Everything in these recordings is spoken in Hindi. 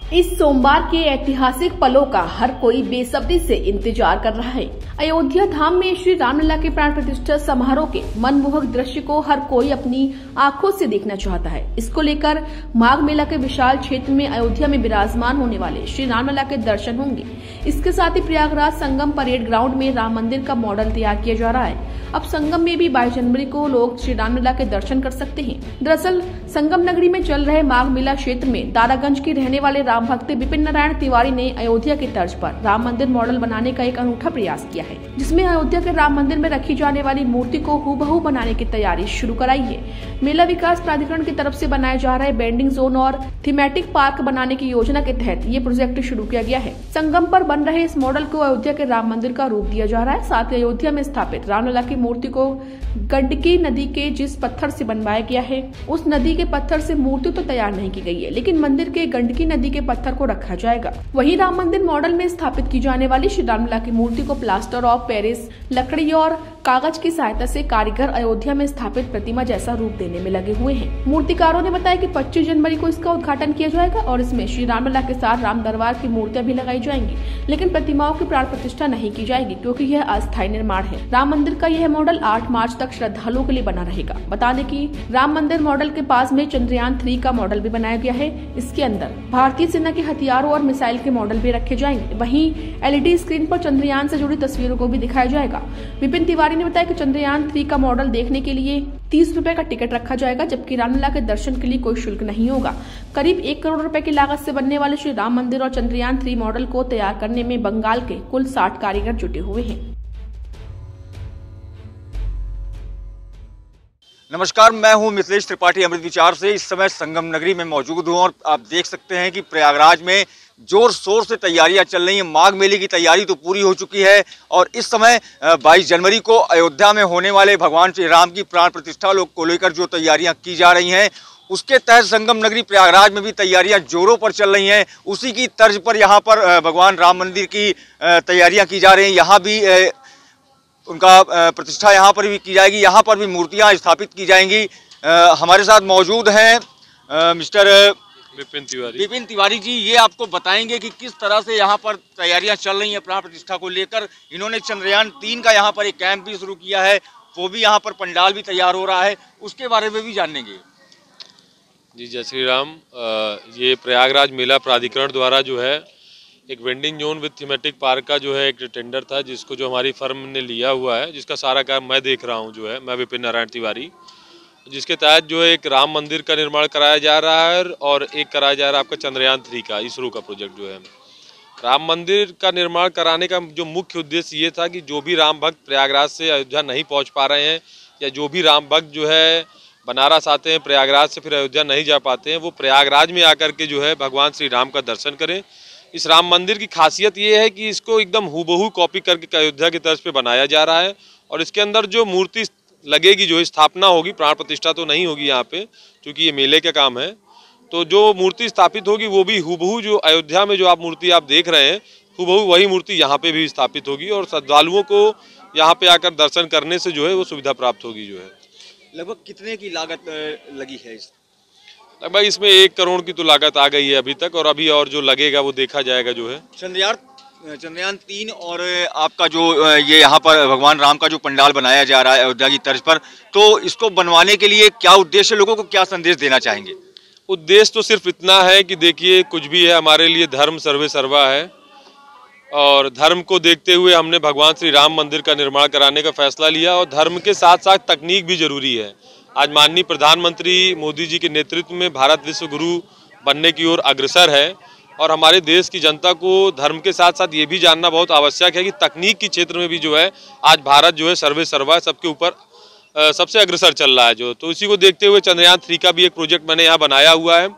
इस सोमवार के ऐतिहासिक पलों का हर कोई बेसब्री से इंतजार कर रहा है। अयोध्या धाम में श्री रामलला के प्राण प्रतिष्ठा समारोह के मनमोहक दृश्य को हर कोई अपनी आंखों से देखना चाहता है। इसको लेकर माघ मेला के विशाल क्षेत्र में अयोध्या में विराजमान होने वाले श्री रामलला के दर्शन होंगे। इसके साथ ही प्रयागराज संगम परेड ग्राउंड में राम मंदिर का मॉडल तैयार किया जा रहा है। अब संगम में भी 22 जनवरी को लोग श्री रामलला के दर्शन कर सकते हैं। दरअसल संगम नगरी में चल रहे माघ मेला क्षेत्र में दारागंज के रहने वाले राम भक्त विपिन नारायण तिवारी ने अयोध्या की तर्ज पर राम मंदिर मॉडल बनाने का एक अनूठा प्रयास किया है, जिसमें अयोध्या के राम मंदिर में रखी जाने वाली मूर्ति को हूबहू बनाने की तैयारी शुरू कराई है। मेला विकास प्राधिकरण की तरफ से बनाए जा रहे बेंडिंग जोन और थीमेटिक पार्क बनाने की योजना के तहत ये प्रोजेक्ट शुरू किया गया है। संगम पर बन रहे इस मॉडल को अयोध्या के राम मंदिर का रूप दिया जा रहा है। साथ ही अयोध्या में स्थापित रामलला की मूर्ति को गंडकी नदी के जिस पत्थर से बनवाया गया है, उस नदी के पत्थर से मूर्ति तो तैयार नहीं की गई है, लेकिन मंदिर के गंडकी नदी के पत्थर को रखा जाएगा। वहीं राम मंदिर मॉडल में स्थापित की जाने वाली श्री रामलला की मूर्ति को प्लास्टर ऑफ पेरिस, लकड़ी और कागज की सहायता से कारीगर अयोध्या में स्थापित प्रतिमा जैसा रूप देने में लगे हुए हैं। मूर्तिकारों ने बताया कि 25 जनवरी को इसका उद्घाटन किया जाएगा और इसमें श्री रामलला के साथ राम दरबार की मूर्तियां भी लगाई जाएंगी, लेकिन प्रतिमाओं की प्राण प्रतिष्ठा नहीं की जाएगी क्योंकि यह अस्थायी निर्माण है। राम मंदिर का यह मॉडल 8 मार्च तक श्रद्धालुओं के लिए बना रहेगा। बता दें कि राम मंदिर मॉडल के पास में चंद्रयान 3 का मॉडल भी बनाया गया है। इसके अंदर भारतीय सेना के हथियारों और मिसाइल के मॉडल भी रखे जाएंगे। वहीं LED स्क्रीन पर चंद्रयान से जुड़ी तस्वीरों को भी दिखाया जाएगा। विपिन तिवारी ने बताया कि चंद्रयान 3 का मॉडल देखने के लिए 30 रुपए का टिकट रखा जाएगा, जबकि रामलला के दर्शन के लिए कोई शुल्क नहीं होगा। करीब 1 करोड़ रुपए की लागत से बनने वाले श्री राम मंदिर और चंद्रयान 3 मॉडल को तैयार करने में बंगाल के कुल 60 कारीगर जुटे हुए हैं। नमस्कार, मैं हूं मिथिलेश त्रिपाठी अमृत विचार से। इस समय संगम नगरी में मौजूद हूं और आप देख सकते हैं कि प्रयागराज में जोर शोर से तैयारियां चल रही हैं। माघ मेले की तैयारी तो पूरी हो चुकी है और इस समय 22 जनवरी को अयोध्या में होने वाले भगवान श्री राम की प्राण प्रतिष्ठा को लेकर जो तैयारियां की जा रही हैं, उसके तहत संगम नगरी प्रयागराज में भी तैयारियां जोरों पर चल रही हैं। उसी की तर्ज पर यहाँ पर भगवान राम मंदिर की तैयारियाँ की जा रही हैं। यहाँ भी उनका प्रतिष्ठा यहाँ पर भी की जाएगी, यहाँ पर भी मूर्तियाँ स्थापित की जाएंगी। हमारे साथ मौजूद हैं मिस्टर विपिन तिवारी जी। ये आपको बताएंगे कि किस तरह से यहाँ पर तैयारियाँ चल रही हैं प्राण प्रतिष्ठा को लेकर। इन्होंने चंद्रयान 3 का यहाँ पर एक कैंप भी शुरू किया है, वो भी यहाँ पर पंडाल भी तैयार हो रहा है, उसके बारे में भी जानेंगे। जी जय श्री राम। ये प्रयागराज मेला प्राधिकरण द्वारा जो है एक vending zone with thematic park का जो है एक टेंडर था, जिसको जो हमारी फर्म ने लिया हुआ है, जिसका सारा काम मैं देख रहा हूँ। जो है मैं विपिन नारायण तिवारी, जिसके तहत जो है एक राम मंदिर का निर्माण कराया जा रहा है और एक कराया जा रहा है आपका चंद्रयान 3 का इसरो का प्रोजेक्ट। जो है राम मंदिर का निर्माण कराने का जो मुख्य उद्देश्य ये था कि जो भी राम भक्त प्रयागराज से अयोध्या नहीं पहुँच पा रहे हैं, या जो भी राम भक्त जो है बनारस आते हैं प्रयागराज से फिर अयोध्या नहीं जा पाते हैं, वो प्रयागराज में आकर के जो है भगवान श्री राम का दर्शन करें। इस राम मंदिर की खासियत ये है कि इसको एकदम हूबहू कॉपी करके अयोध्या की तर्ज पे बनाया जा रहा है और इसके अंदर जो मूर्ति लगेगी, जो स्थापना होगी, प्राण प्रतिष्ठा तो नहीं होगी यहाँ पे क्योंकि ये मेले का काम है, तो जो मूर्ति स्थापित होगी वो भी हूबहू जो अयोध्या में जो मूर्ति आप देख रहे हैं, हूबहू वही मूर्ति यहाँ पे भी स्थापित होगी और श्रद्धालुओं को यहाँ पे आकर दर्शन करने से जो है वो सुविधा प्राप्त होगी। जो है लगभग कितने की लागत लगी है? लगभग इसमें 1 करोड़ की तो लागत आ गई है अभी तक, और अभी और जो लगेगा वो देखा जाएगा। जो है चंद्रयान 3 और आपका जो ये यहाँ पर भगवान राम का जो पंडाल बनाया जा रहा है अयोध्या की तर्ज पर, तो इसको बनवाने के लिए क्या उद्देश्य, लोगों को क्या संदेश देना चाहेंगे? उद्देश्य तो सिर्फ इतना है कि देखिए, कुछ भी है हमारे लिए धर्म सर्वे सर्वा है और धर्म को देखते हुए हमने भगवान श्री राम मंदिर का निर्माण कराने का फैसला लिया और धर्म के साथ साथ तकनीक भी जरूरी है। आज माननीय प्रधानमंत्री मोदी जी के नेतृत्व में भारत विश्व गुरु बनने की ओर अग्रसर है और हमारे देश की जनता को धर्म के साथ साथ ये भी जानना बहुत आवश्यक है कि तकनीक के क्षेत्र में भी जो है आज भारत जो है सर्वे सर्वा सबके ऊपर सबसे अग्रसर चल रहा है। जो तो इसी को देखते हुए चंद्रयान 3 का भी एक प्रोजेक्ट मैंने यहाँ बनाया हुआ है।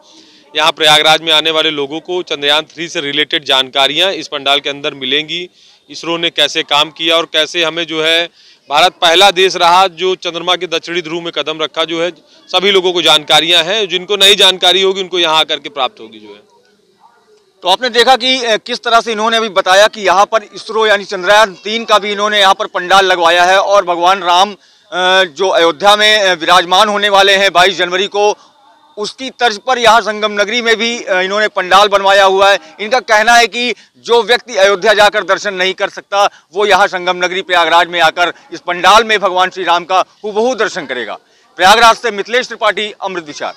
यहाँ प्रयागराज में आने वाले लोगों को चंद्रयान 3 से रिलेटेड जानकारियाँ इस पंडाल के अंदर मिलेंगी। इसरो ने कैसे काम किया और कैसे हमें जो है भारत पहला देश रहा जो चंद्रमा के दक्षिणी ध्रुव में कदम रखा, जो है सभी लोगों को जानकारियां हैं। जिनको नई जानकारी होगी उनको यहाँ आकर के प्राप्त होगी। जो है तो आपने देखा कि किस तरह से इन्होंने अभी बताया कि यहाँ पर इसरो यानी चंद्रयान 3 का भी इन्होंने यहाँ पर पंडाल लगवाया है और भगवान राम जो अयोध्या में विराजमान होने वाले हैं 22 जनवरी को, उसकी तर्ज पर यहाँ संगम नगरी में भी इन्होंने पंडाल बनवाया हुआ है। इनका कहना है कि जो व्यक्ति अयोध्या जाकर दर्शन नहीं कर सकता वो यहाँ संगम नगरी प्रयागराज में आकर इस पंडाल में भगवान श्री राम का हूबहू दर्शन करेगा। प्रयागराज से मिथिलेश त्रिपाठी, अमृत विचार।